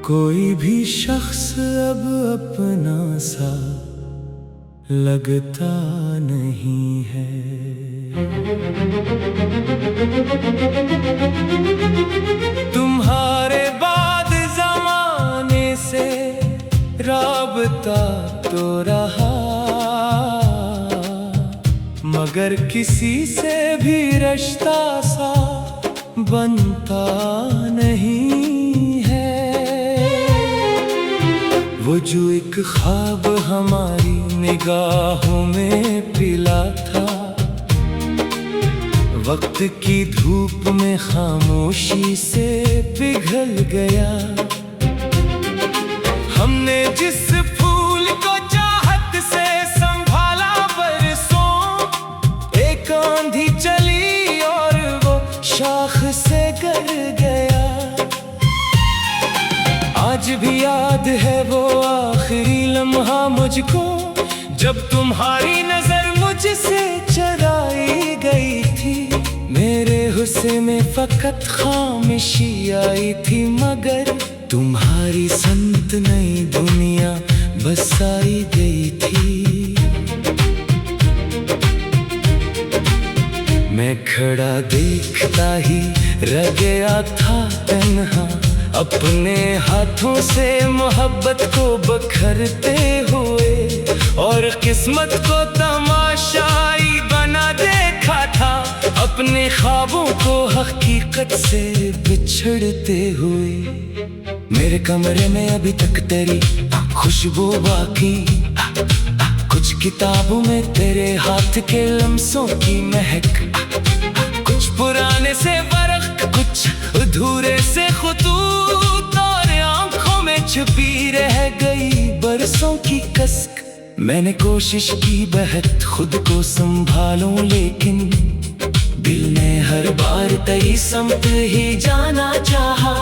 कोई भी शख्स अब अपना सा लगता नहीं है। तुम्हारे बाद जमाने से राबता तो रहा, मगर किसी से भी रिश्ता सा बनता नहीं है। वो जो एक ख्वाब हमारी निगाहों में पिला था, वक्त की धूप में खामोशी से पिघल गया। हमने जिस फूल को चाहत से संभाला बरसों, एक आंधी चली और वो शाख से गिर गया। आज भी याद है वो आखिरी लम्हा मुझको, जब तुम्हारी नजर मुझसे चुराई गई थी। मेरे हुस्न में फकत खामोशी आई थी, मगर तुम्हारी संत नई दुनिया बसाई गई थी। मैं खड़ा देखता ही रह गया था तन्हा, अपने हाथों से मोहब्बत को बखरते हुए, और किस्मत को तमाशाई बना देखा था, अपने ख्वाबों को हकीकत से बिछड़ते हुए। मेरे कमरे में अभी तक तेरी खुशबू बाकी, कुछ किताबों में तेरे हाथ के लम्हों की महक, कुछ पुराने से वर्क, कुछ अधूरे से खुतूत, और आंखों में छुपी रह गई बरसों की कसक। मैंने कोशिश की बहुत खुद को संभालूं, लेकिन दिल ने हर बार तेरी समत ही जाना चाहा।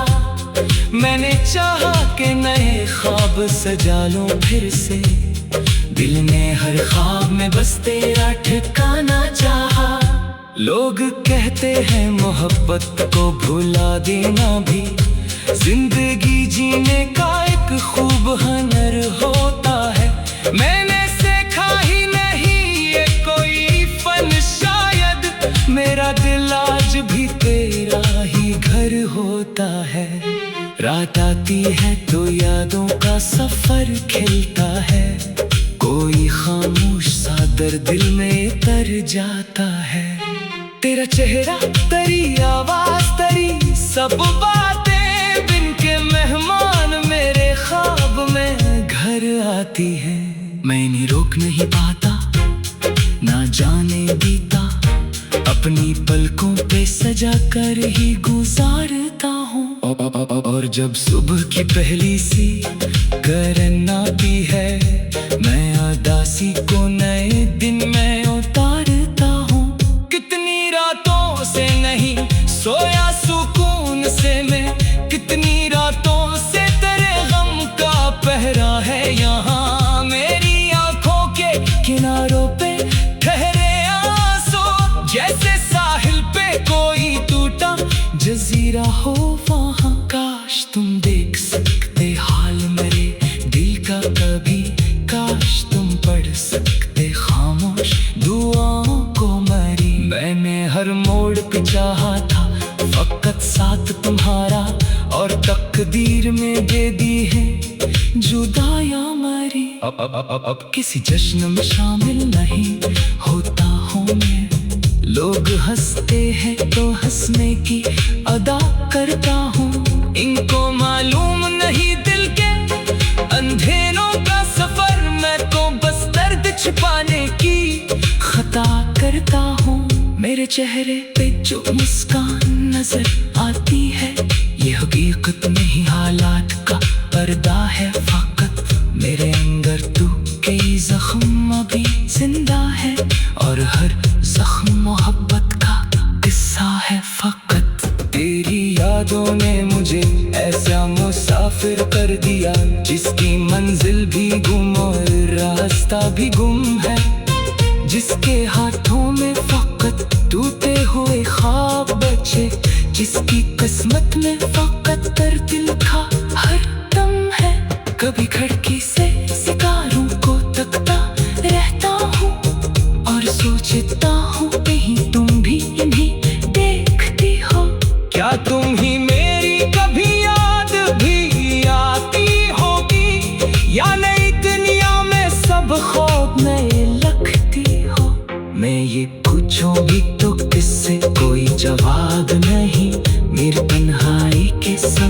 मैंने चाहा कि नए ख्वाब सजा लूं फिर से, दिल ने हर ख्वाब में बस तेरा ठिकाना चाहा। लोग कहते हैं मोहब्बत को भुला देना भी जिंदगी जीने का एक खूब हुनर होता है। मैंने सीखा ही नहीं ये कोई फन, शायद मेरा दिल आज भी तेरा ही घर होता है। रात आती है तो यादों का सफर खिलता है, कोई खामोश सा दर्द दिल में तर जाता है। तेरा चेहरा, तेरी आवाज, तेरी सब बातें बिन के मेहमान मेरे ख्वाब में घर आती है। मैं इन्हें रोक नहीं पाता, ना जाने बीता अपनी पलकों पे सजा कर ही गुजारता हूँ। और जब सुबह की पहली सी करन आती है, मैं उदासी को नए दिन में उतारता हूँ। कितनी रातों से नहीं सोया सुकून से मैं, कितनी रातों से तेरे गम का पहरा है यहाँ। मेरी आंखों के किनारों पे ठहरे आंसू, जैसे साहिल पे कोई टूटा जजीरा हो वहाँ। काश तुम देख सकते हाल मेरे दिल का कभी, काश तुम पढ़ सकते खामोश दुआओं को मरी। मैंने हर मोड़ पे चाहा था फकत साथ तुम्हारा, और तकदीर में दे दी है जुदाइयां मरी। अब किसी जश्न में शामिल नहीं होता हूँ मैं, लोग हंसते हैं तो हंसने की अदा करता हूँ। इनको मालूम नहीं दिल के अंधेरों का सफर, मैं तो बस दर्द छिपाने की खता करता हूँ। मेरे चेहरे पे जो मुस्कान नजर आती है, ये हकीकत नहीं हालात का पर्दा है फकत। मेरे अंदर तू कई जख्म अभी जिंदा है, और हर जख्म मोहब्बत का किस्सा है फकत। तेरी यादों ने मुझे ऐसा मुसाफिर कर दिया, जिसकी मंजिल भी गुम और रास्ता भी गुम है, जिसके हाथों में फकत टूटे हुए ख्वाब बचे, जिसकी किस्मत में फकत दर्द लिखा हर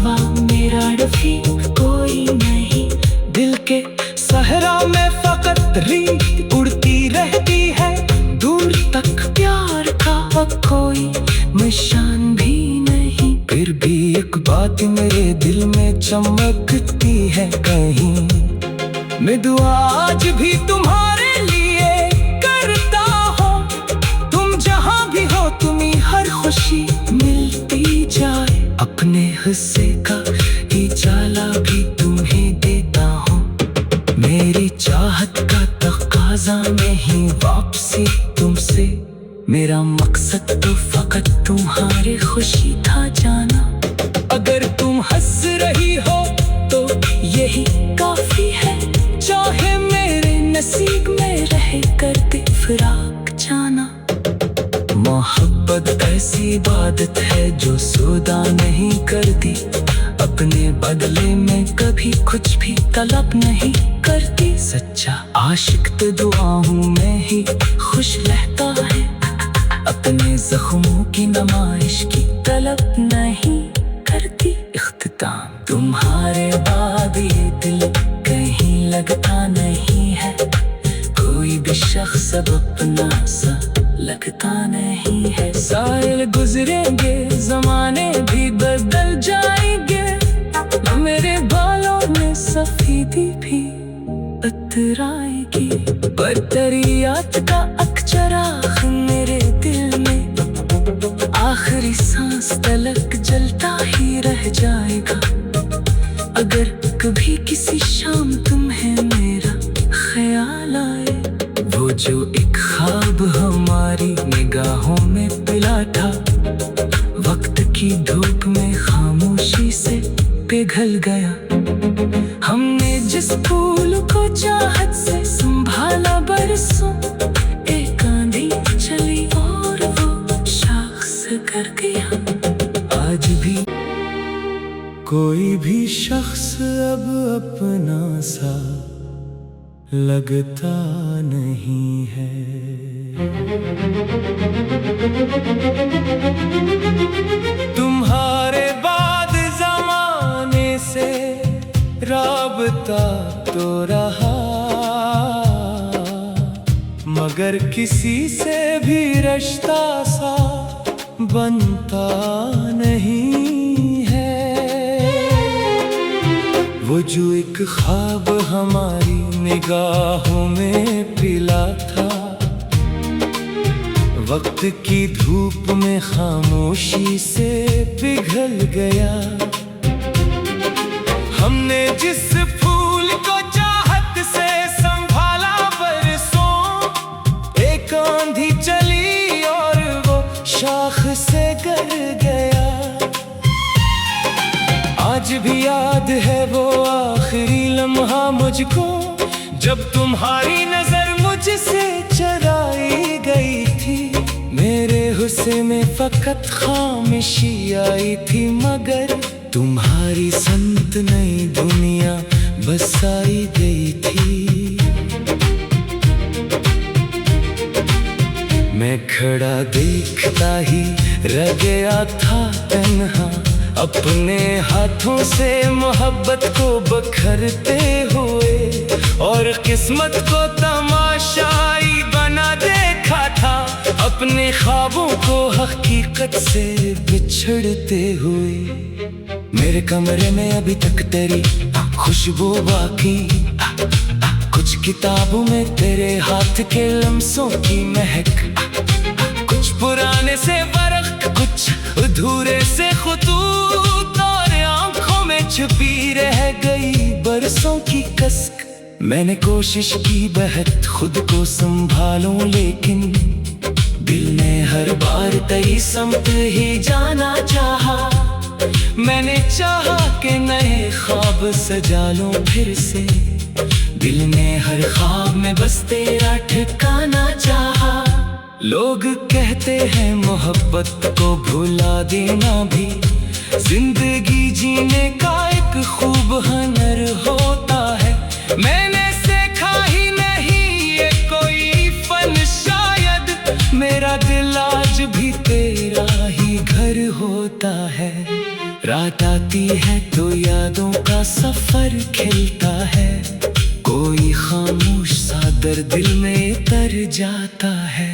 सिवा मेरा रफीक कोई नहीं। दिल के सहरा में फकत रीत उड़ती रहती है, दूर तक प्यार का कोई निशान भी नहीं। फिर भी एक बात मेरे दिल में चमकती है कहीं, मैं दुआ आज भी तुम्हारे लिए करता हूँ। तुम जहाँ भी हो तुम्हीं हर खुशी मिलती जाए, अपने हिस्से का इजाला भी तुम्हें देता हूँ। मेरी चाहत का तकाजा नहीं वापसी तुमसे, मेरा मकसद तो फकत तुम्हारी खुशी था जाना। अगर तुम हंस रही हो तो यही काफी है, चाहे मेरे नसीब में रहे करते फिराक जाना। मोहब्बत ऐसी इबादत है जो सौदा नहीं करती, अपने बदले में कभी कुछ भी तलब नहीं करती। सच्चा आशिक तो दुआओं में ही खुश रहता है, अपने जख्मों की नुमाइश की तलब नहीं करती। इख्तिताम तुम्हारे बाद ये दिल कहीं लगता नहीं है, कोई भी शख्स अब अपना सा लगता नहीं है। साल गुजरेंगे जमाने भी बदल जाएंगे, मेरे बालों में सफेदी भी उतराएगी, पर दरियात का अक्चराग मेरे दिल में आखिरी सांस तलक जलता ही रह जाएगा। अगर कभी किसी शाम तुम्हें मेरा ख्याल आए, वो जो एक ख्वाब हमारी निगाहों में पिला था, वक्त की धूप में खामोशी से पिघल गया। हमने जिस फूल को चाहत से संभाला बरसों, एक आंधी चली और वो शाख से कर गया। आज भी कोई भी शख्स अब अपना सा लगता नहीं है। तुम्हारे बाद जमाने से राबता तो रहा, मगर किसी से भी रिश्ता सा बनता नहीं है। वो जो एक ख्वाब हमारी निगाहों में पिला था, वक्त की धूप में खामोशी से पिघल गया। हमने जिस फूल को चाहत से संभाला बरसों, एक आंधी चली और वो शाख से गिर गया। आज भी याद है वो आखिरी लम्हा मुझको, जब तुम्हारी नजर मुझसे चराई गई थी। मेरे हुस्न में फकत खामोशी आई थी, मगर तुम्हारी संत नई दुनिया बसाई गई थी। मैं खड़ा देखता ही रह गया था तन्हा, अपने हाथों से मोहब्बत को बखरते हुए, और किस्मत को तमाशाई बना देखा था, अपने ख्वाबों को हकीकत से बिछड़ते हुए। मेरे कमरे में अभी तक तेरी खुशबू बाकी, कुछ किताबों में तेरे हाथ के लम्हों की महक, कुछ पुराने से वर्क, कुछ अधूरे से खुतूत, और आंखों में छुपी रह गई बरसों की कसक। मैंने कोशिश की बहुत खुद को संभालूं, लेकिन दिल ने हर बार तेरी समत ही जाना चाहा। मैंने चाहा कि नए ख्वाब सजा लूं फिर से, दिल ने हर ख्वाब में बस तेरा ठिकाना चाहा। लोग कहते हैं मोहब्बत को भुला देना भी जिंदगी जीने का एक खूब हुनर होता है। मैंने सीखा ही नहीं ये कोई फन, शायद मेरा दिल आज भी तेरा ही घर होता है। रात आती है तो यादों का सफर खिलता है, कोई खामोश सा दर्द दिल में तर जाता है।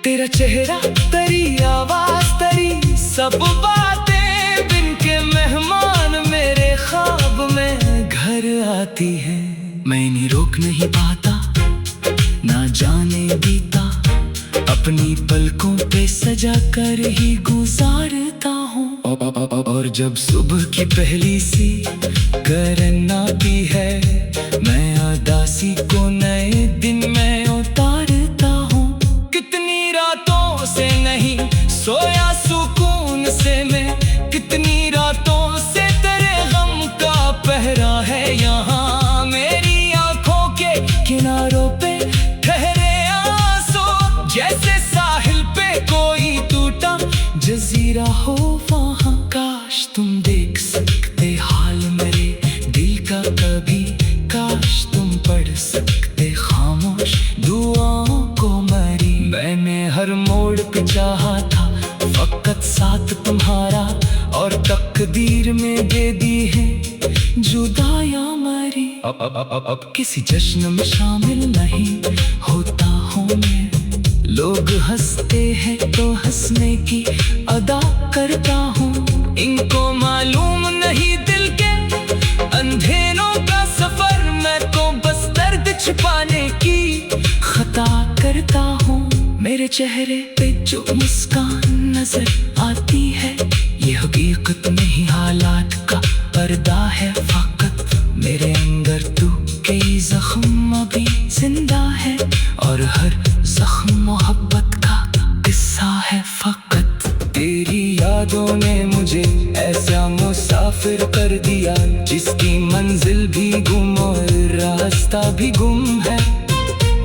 तेरा चेहरा तेरी आवाज तेरी सब बातें बिन के मेहमान मेरे ख्वाब में घर आती है। मैं इन्हें रोक नहीं पाता, ना जाने बीता अपनी पलकों पे सजा कर ही गुजारता हूँ। और जब सुबह की पहली सी करन आती है, मैं उदासी को नए दिन में उतारता हूँ। कितनी रातों से नहीं सोया सुकून से मैं, कितनी रातों से तेरे गम का पहरा है यहाँ। मेरी आंखों के किनारों पे ठहरे आंसू, जैसे साहिल पे कोई टूटा जजीरा हो वहाँ। काश तुम देख सकते हाल मेरे दिल का कभी, काश तुम पढ़ सकते खामोश दुआओं को मरी। मैंने हर मोड़ पे चाहा था फकत साथ तुम्हारा, और तकदीर में दे दी है जुदाइयां मरी। अब किसी जश्न में शामिल नहीं होता हूँ मैं, लोग हंसते हैं तो हंसने की अदा करता हूँ। इनको मालूम नहीं दिल के अंधेरों का सफर, मैं तो बस दर्द छिपाने की खता करता हूँ। मेरे चेहरे पे जो मुस्कान नजर आती है, ये हकीकत नहीं हालात का पर्दा है फकत। मेरे अंदर तू कई जख्म अभी जिंदा है, और हर जख्म मोहब्बत का किस्सा है फकत। तेरी यादों ने मुझे ऐसा मुसाफिर कर दिया, जिसकी मंजिल भी गुम और रास्ता भी गुम है,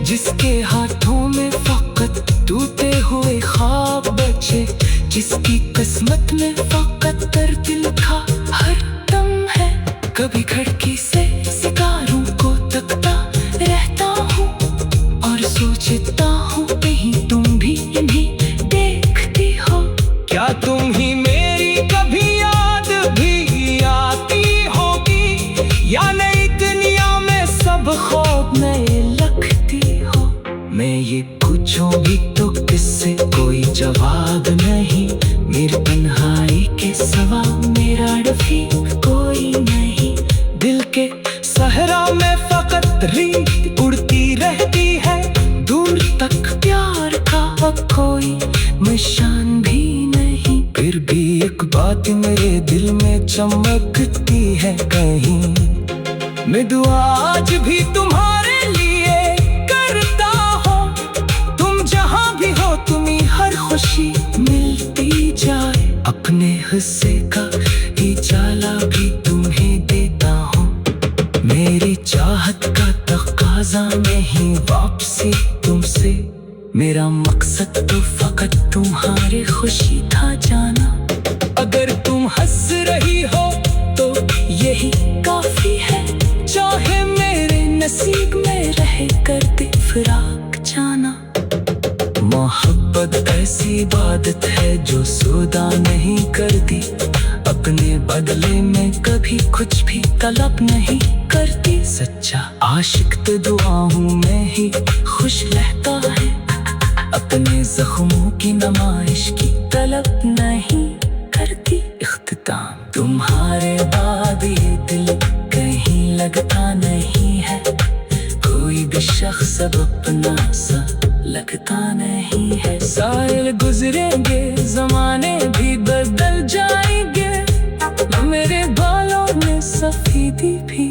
जिसके हाथों में फकत टूटे हुए ख्वाब बचे, जिसकी किस्मत में फकत दर्द लिखा हर दम है। कभी खिड़की से सितारों को तकता रहता हूँ, और सोचता हूँ कहीं तुम भी इन्हें देखती हो। क्या तुम ही मेरी कभी याद भी आती होगी, या नई दुनिया में सब ख्वाब नए लगती हो। मैं ये पूछूं भी तो किससे कोई जवाब नहीं, मेरी तन्हाई के सिवा मेरा रफीक कोई नहीं। दिल के सहरा में फकत रीत उड़ती रहती है, दूर तक प्यार का अब कोई निशान भी नहीं। फिर भी एक बात मेरे दिल में चमकती है कहीं, मैं दुआ आज भी तुम्हारे लिए करता हूँ। तुम जहाँ भी हो तुम्हें हर खुशी मिलती जाए, अपने हिस्से का ही चाला भी तुम्हें देता हूँ। मेरी चाहत का तकाजा नहीं वापसी तुमसे, मेरा मकसद तो फकत तुम्हारी खुशी था जाना। अगर तुम हंस रही हो तो यही काफी है, चाहे मेरे नसीब में रहे करते फिराक जाना। मोहब्बत ऐसी इबादत है जो सौदा नहीं करती, अपने बदले में कभी कुछ भी तलब नहीं करती। सच्चा आशिक तो दुआओं में ही खुश रहता है, अपने जख्मों की नुमाइश की तलब नहीं करती। इख्तिताम तुम्हारे बाद ये दिल कहीं लगता नहीं है, कोई भी शख्स अब अपना सा लगता नहीं है। साल गुजरेंगे जमाने भी बदल जाएंगे, मेरे बालों में सफेदी भी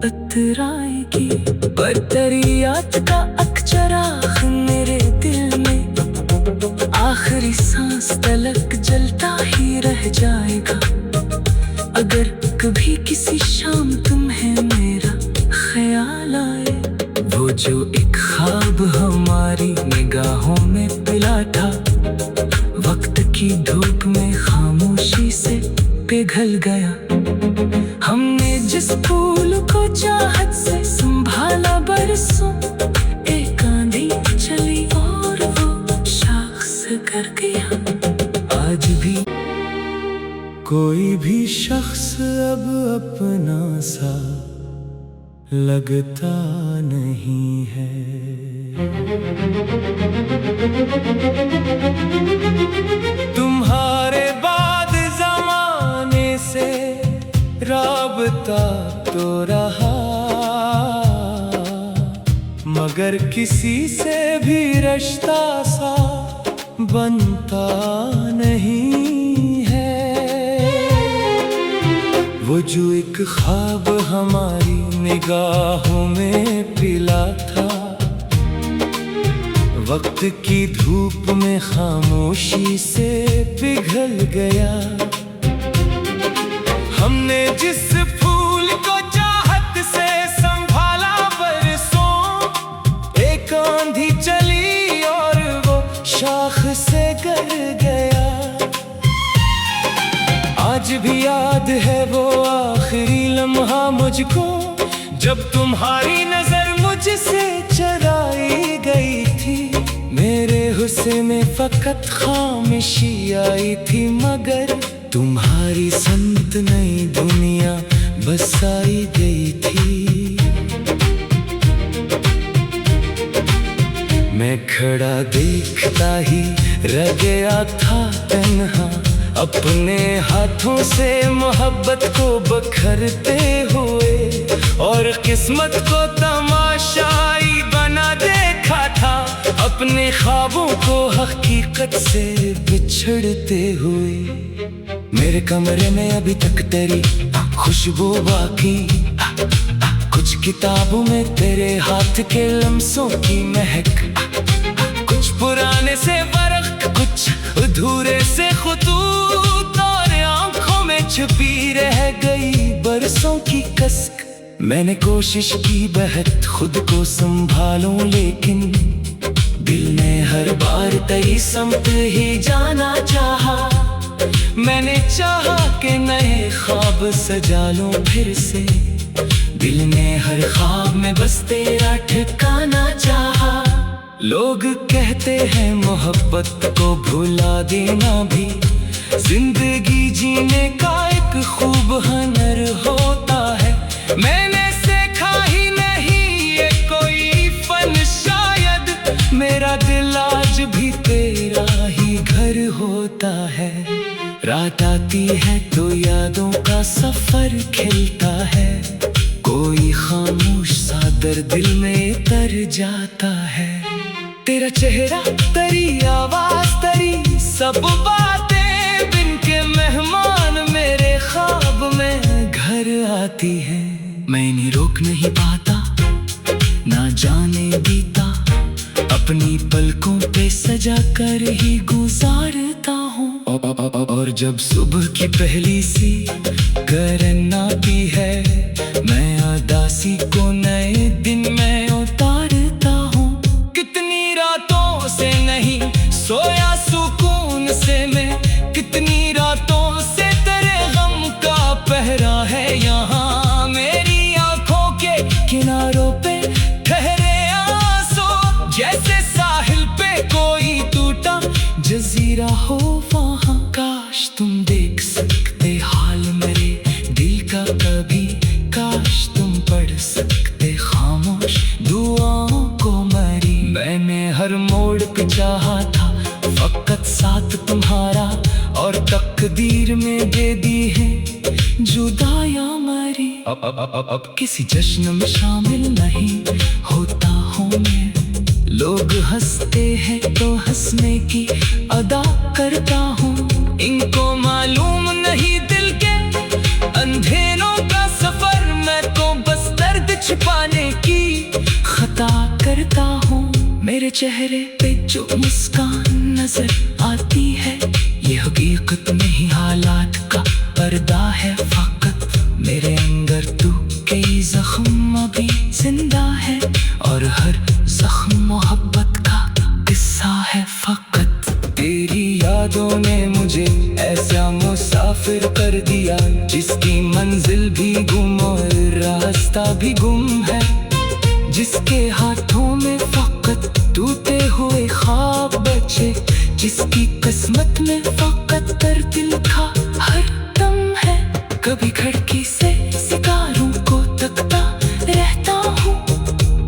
उतराएगी, पर तेरी याद का अक्चराख मेरे दिल में आखिरी सांस तलक जलता ही रह जाएगा। अगर कभी किसी शाम तुम्हें मेरा ख्याल आए, वो जो एक ख्वाब हमारी निगाहों में पिला था, वक्त की धूप में खामोशी से पिघल गया। हमने जिस फूल को चाहत से संभाला बरसों, एक आंधी चली और वो शाख से कर गया। आज भी कोई भी शख्स अब अपना सा लगता नहीं है। तुम्हारे बाद ज़माने से राबता तो रहा, मगर किसी से भी रिश्ता सा बनता नहीं है। वो जो एक ख्वाब हमारी निगाहों में पिला था, वक्त की धूप में खामोशी से पिघल गया। हमने जिस फूल को चाहत से संभाला बरसों, एक आंधी चली और वो शाख से गिर गया। आज भी याद है वो आखिरी लम्हा मुझको, जब तुम्हारी नजर मुझसे चुराई गई थी। मेरे हुस्न में फकत खामोशी आई थी, मगर तुम्हारी संत नई दुनिया बसाई गई थी। मैं खड़ा देखता ही रह गया था तन्हा, अपने हाथों से मोहब्बत को बखरते हुए, और किस्मत को तमाशाई बना देखा था, अपने ख्वाबों को हकीकत से बिछड़ते हुए। मेरे कमरे में अभी तक तेरी खुशबू बाकी, कुछ किताबों में तेरे हाथ के लम्सों की महक, कुछ पुराने से वर्क, कुछ अधूरे से खुतूत, और आंखों में छुपी रह गई बरसों की कसक। मैंने कोशिश की बहुत खुद को संभालूं, लेकिन दिल ने हर बार तेरी समत ही जाना चाहा। मैंने चाहा कि नए ख्वाब सजा लूं फिर से, दिल ने हर ख्वाब में बस तेरा ठिकाना चाहा। लोग कहते हैं मोहब्बत को भुला देना भी जिंदगी जीने का एक खूब हुनर होता है। मैंने सीखा ही नहीं ये कोई फन, शायद मेरा दिल आज भी तेरा ही घर होता है। रात आती है तो यादों का सफर खिलता है, कोई खामोश सा दर्द दिल में तर जाता है। तेरा चेहरा, तेरी आवाज, तेरी सब बातें बिन के मेहमान मेरे ख्वाब में घर आती है। मैं इन्हें रोक नहीं पाता, ना जाने बीता अपनी पलकों पे सजा कर ही गुजारता हूँ। और जब सुबह की पहली सी किरण आती है, मैं उदासी को नए दिन में उतारता हूँ। कितनी रातों से नहीं सोया सुकून से मैं, कितनी रातों से तेरे गम का पहरा है यहाँ। मेरी आंखों के किनारों पे ठहरे आंसू, जैसे साहिल पे कोई टूटा जजीरा हो वहाँ। काश तुम देख सकते हाल मेरे दिल का कभी, काश तुम पढ़ सकते खामोश दुआओं को मरी। मैंने हर मोड़ पे चाहा था फकत साथ तुम्हारा, और तकदीर में दे दी है जुदाइयां मरी। अब किसी जश्न में शामिल नहीं होता हूँ मैं, लोग हंसते हैं तो हंसने की अदा करता हूँ। इनको मालूम नहीं दिल के अंधेरों का सफर, मैं तो बस दर्द छिपाने की खता करता हूँ। मेरे चेहरे पे जो मुस्कान नजर आती है, ये हकीकत नहीं हालात का पर्दा है फकत। मेरे अंदर तू कई जख्म अभी जिंदा है, और हर जख्म मोहब्बत का किस्सा है फकत। तेरी यादों ने मुझे ऐसा मुसाफिर कर दिया, जिसकी मंजिल भी गुम और रास्ता भी गुम है, जिसके हाथों में फकत टूटे हुए ख्वाब बचे, जिसकी किस्मत में फकत दर्द लिखा हर कभी खिड़की से सितारों को तकता रहता हूँ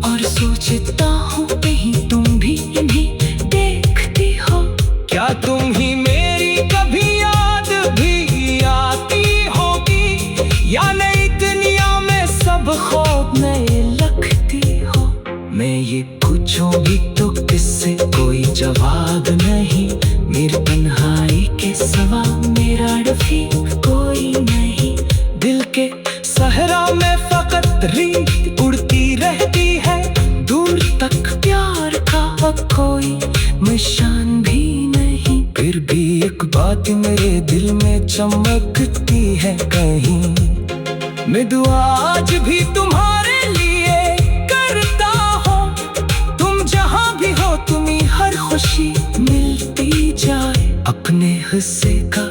और सोचता हूँ कहीं तुम भी इन्हीं देखती हो। क्या तुम ही मेरी कभी याद भी आती होगी, या नई दुनिया में सब ख्वाब नए लगती हो। मैं ये पूछूं भी तो किससे कोई जवाब नहीं, मेरी तन्हाई के सिवा मेरा रफीक कोई नहीं। दिल के सहरा में फकत रीत उड़ती रहती है, दूर तक प्यार का कोई निशान भी नहीं। फिर भी एक बात मेरे दिल में चमकती है कहीं, मैं दुआ आज भी तुम्हारे लिए करता हूँ। तुम जहाँ भी हो तुम्हें हर खुशी मिलती जाए, अपने हिस्से का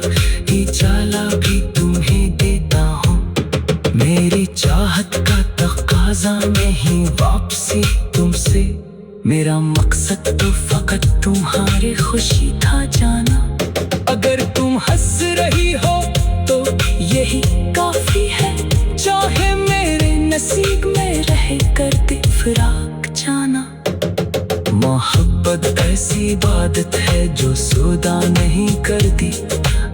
इजाला भी तुम्हें देता हूँ। मेरी चाहत का तकाजा नहीं वापसी तुमसे, मेरा मकसद तो फकत तुम्हारी खुशी था जाना। अगर तुम हंस रही हो तो यही काफी है, चाहे मेरे नसीब में रहे करते फिराक जाना। मोहब्बत ऐसी इबादत है जो सौदा नहीं करती,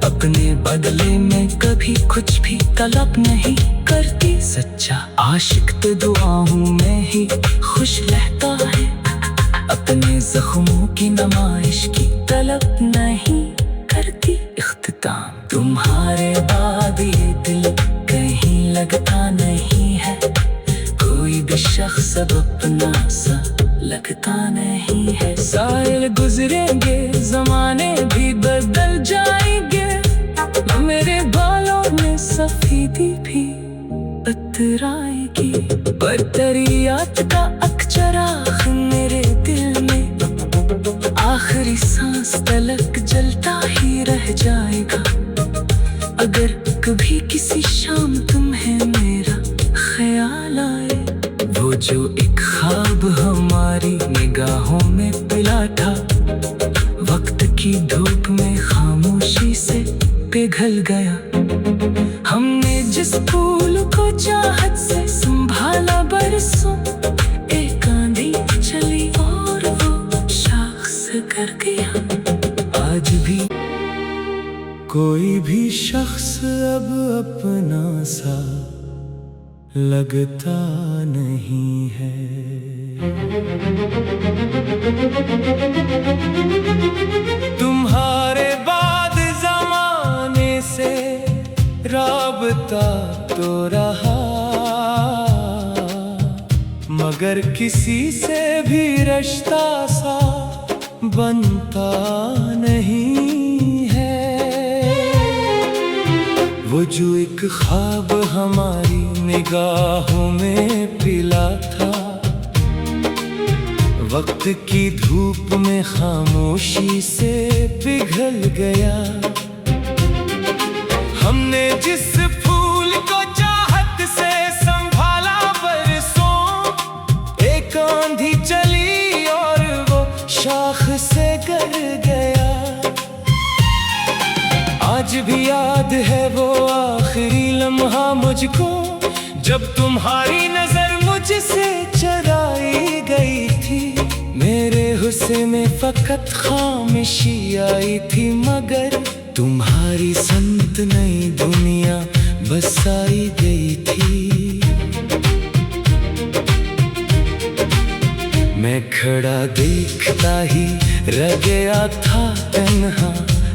अपने बदले में कभी कुछ भी तलब नहीं करती। सच्चा आशिक तो दुआओं में ही खुश रहता है, अपने जख्मों की नुमाइश की तलब नहीं करती। इख्तिताम तुम्हारे बाद ये दिल कहीं लगता नहीं है, कोई भी शख्स अब अपना सा लगता नहीं है। साल गुजरेंगे जमाने भी बदल जाएंगे, मेरे बालों में सफेदी भी उतराएगी, पर तरियात का अक्चराख मेरे दिल में आखिरी सांस तलक जलता ही रह जाएगा। अगर कभी किसी शाम तुम्हें मेरा ख्याल आए, वो जो एक ख्वाब हमारी निगाहों में पिला था, वक्त की धूप में खामोशी से पिघल गया। हमने जिस फूल को चाहत से संभाला बरसों, एक आंधी चली और वो शाख से कर गया। आज भी कोई भी शख्स अब अपना सा लगता नहीं है। तुम्हारे बाद जमाने से राबता तो रहा, मगर किसी से भी रिश्ता सा बनता नहीं है। वो जो एक ख्वाब हमारी निगाहों में पिला था, वक्त की धूप में खामोशी से पिघल गया। हमने जिस फूल को चाहत से संभाला बरसों, एक आंधी चली और वो शाख से गिर गया। आज भी याद है वो आखिरी लम्हा मुझको, जब तुम्हारी नजर मुझसे चुराई गई थी। मेरे हुस्न में फकत खामोशी आई थी, मगर तुम्हारी संत नई दुनिया बसाई गई थी। मैं खड़ा देखता ही रह गया था तन्हा,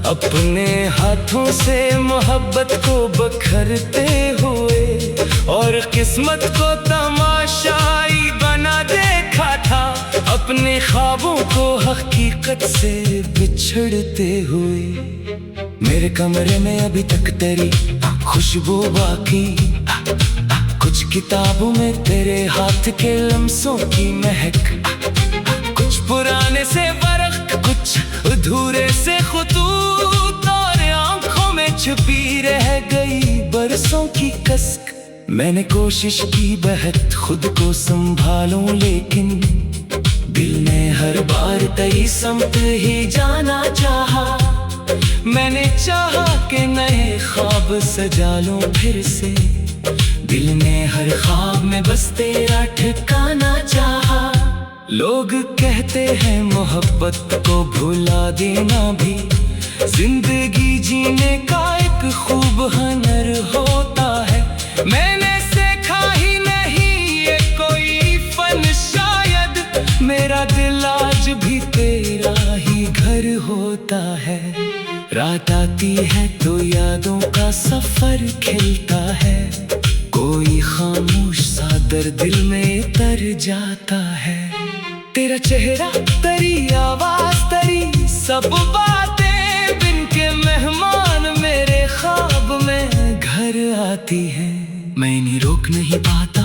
अपने हाथों से मोहब्बत को बखरते हुए, और किस्मत को तमाशाई बना देखा था, अपने ख्वाबों को हकीकत से बिछड़ते हुए। मेरे कमरे में अभी तक तेरी खुशबू बाकी, कुछ किताबों में तेरे हाथ के लम्हों की महक, कुछ पुराने से वर्क, कुछ अधूरे से खुतूत, और आंखों में छुपी रह गई बरसों की कसक। मैंने कोशिश की बहुत खुद को संभालूं, लेकिन दिल ने हर बार तेरी समत ही जाना चाहा। मैंने चाहा कि नए ख्वाब सजा लूं फिर से। दिल ने हर ख्वाब में बस तेरा ठिकाना चाहा। लोग कहते हैं मोहब्बत को भुला देना भी जिंदगी जीने का एक खूब हुनर होता है। मैंने सीखा ही नहीं ये कोई फन, शायद मेरा दिल आज भी तेरा ही घर होता है। रात आती है तो यादों का सफर खिलता है, कोई खामोश सा दर्द दिल में तर जाता है। तेरा चेहरा तेरी आवाज तेरी सब बातें बिन के मेहमान मेरे ख्वाब में घर आती है। मैं इन्हें रोक नहीं पाता,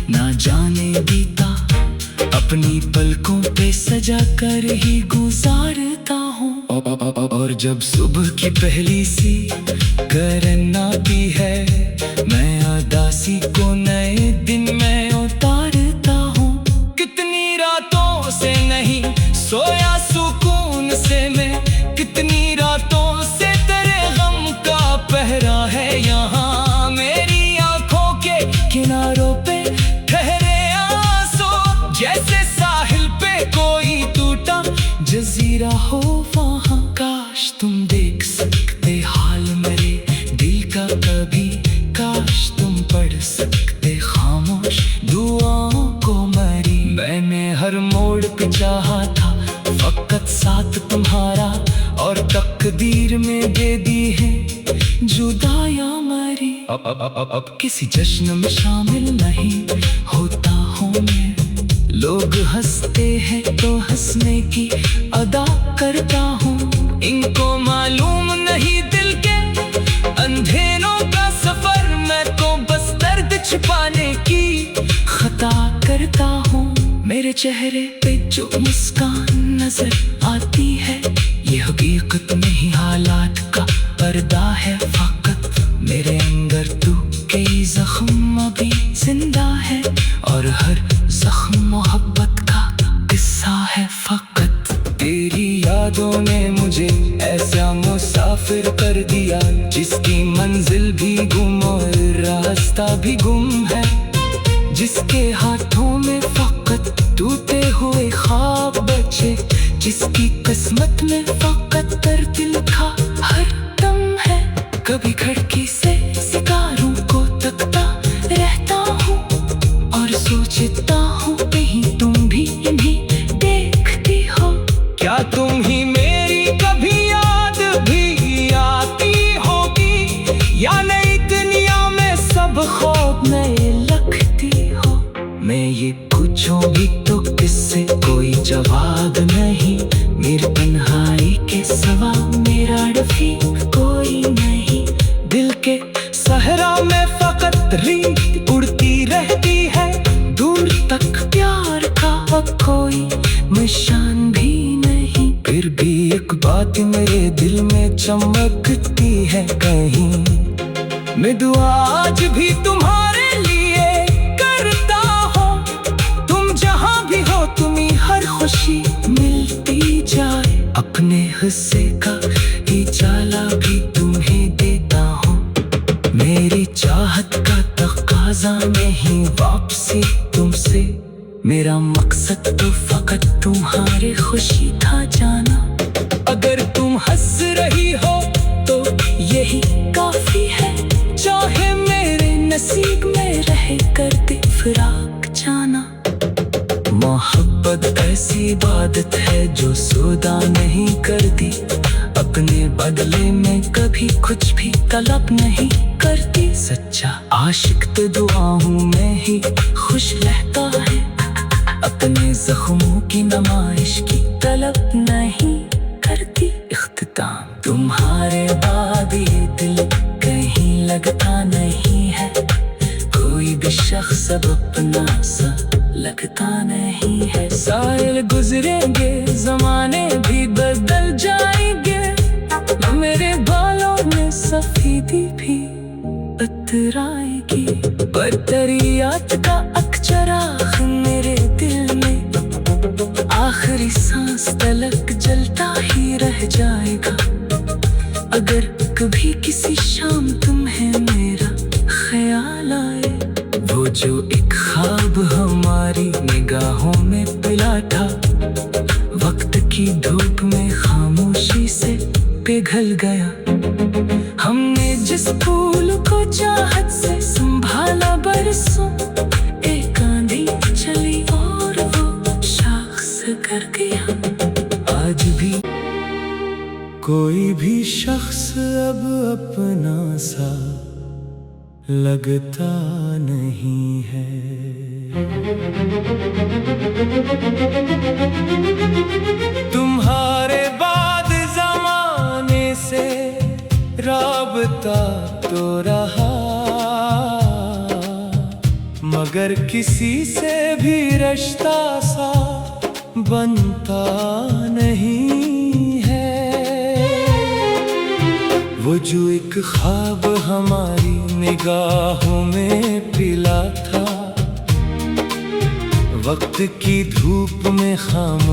ना जाने बीता अपनी पलकों पे सजा कर ही गुजारता हूँ। और जब सुबह की पहली सी करन आती है, मैं उदासी को नए दिन में उतारता हूँ। कितनी रातों से नहीं सोया सुकून से मैं, कितनी रातों से तेरे गम का पहरा है यहाँ। मेरी आंखों के किनारों पे ठहरे आंसू, जैसे साहिल पे कोई टूटा जजीरा हो वहाँ। काश तुम देख सकते हाल मेरे दिल का कभी, काश तुम पढ़ सकते खामोश दुआओं को मरी। मैंने हर मोड़ पे चाहा था फकत साथ तुम्हारा, और तकदीर में दे दी है जुदाइयां मरी। अब किसी जश्न में शामिल नहीं होता हूँ मैं, लोग हंसते हैं तो हंसने की अदा करता हूँ। इनको मालूम नहीं दिल के अंधेरों का सफर, मैं तो बस दर्द छिपाने की खता करता हूँ। मेरे चेहरे पे जो मुस्कान नजर आती है, ये हकीकत नहीं हालात का पर्दा है फकत। मेरे अंदर तू कई जख्म अभी जिंदा है, और हर जख्म मोहब्बत का किस्सा है फकत। तेरी यादों ने मुझे ऐसा मुसाफिर कर दिया, जिसकी मंजिल भी गुम और रास्ता भी गुम है। जिसके हाथों में फकत टूटे हुए ख्वाब बचे, जिसकी किस्मत में फकत दर्द लिखा हर दम है। कभी खिड़की से सितारों को तकता रहता हूँ, और सोचता हूँ कहीं तुम भी इन्हें देखती हो। क्या तुम ही मेरी कभी याद भी आती होगी, या नई दुनिया में सब ख्वाब नए लगती हो। मैं ये पूछूं भी तो किससे कोई जवाब नहीं, मेरी तन्हाई के सिवा मेरा रफीक कोई नहीं। दिल के सहरा में फकत रीत उड़ती रहती है, दूर तक प्यार का अब कोई निशान भी नहीं। फिर भी एक बात मेरे दिल में चमकती है कहीं, मैं दुआ आज भी तुम्हारे लिए करता हूँ। तुम जहाँ भी हो तुम्हीं हर खुशी मिलती जाए, अपने हिस्से का ही चाला भी तुम्हें देता हूँ। मेरी चाहत का तकाजा नहीं वापसी तुमसे, मेरा मकसद तो फकत तुम्हारे खुशी था जाना। अगर तुम हंस रही हो तो यही काफी है, चाहे मेरे नसीब में रहे करते फिराक जाना। मोहब्बत ऐसी इबादत है जो सौदा नहीं करती, अपने बदले में कभी कुछ भी तलब नहीं करती। सच्चा आशिक तो दुआओं में ही खुश रहता है, अपने जख्मों की नुमाइश की तलब नहीं करती। इख्तिताम तुम्हारे बाद ये दिल कहीं लगता नहीं है, कोई भी शख्स अब अपना सा लगता नहीं है। साल गुजरेंगे जमाने भी बदल जाएंगे, मेरे बालों में सफेदी भी उतराएगी, पर तेरी याद का अक्चराख मेरे दिल में आखिरी सांस तलक जलता ही रह जाएगा। लाए। वो जो एक ख्वाब हमारी निगाहों में पिला था, वक्त की धूप में खामोशी से पिघल गया। हमने जिस फूल को चाहत से संभाला बरसों, एक आंधी चली और वो शाख कर गया। आज भी कोई भी शख्स अब अपना सा लगता नहीं है। तुम्हारे बाद जमाने से राबता तो रहा, मगर किसी से भी रिश्ता सा बनता नहीं है। वो जो एक ख्वाब हमारी निगाहों में पिला था, वक्त की धूप में खामोश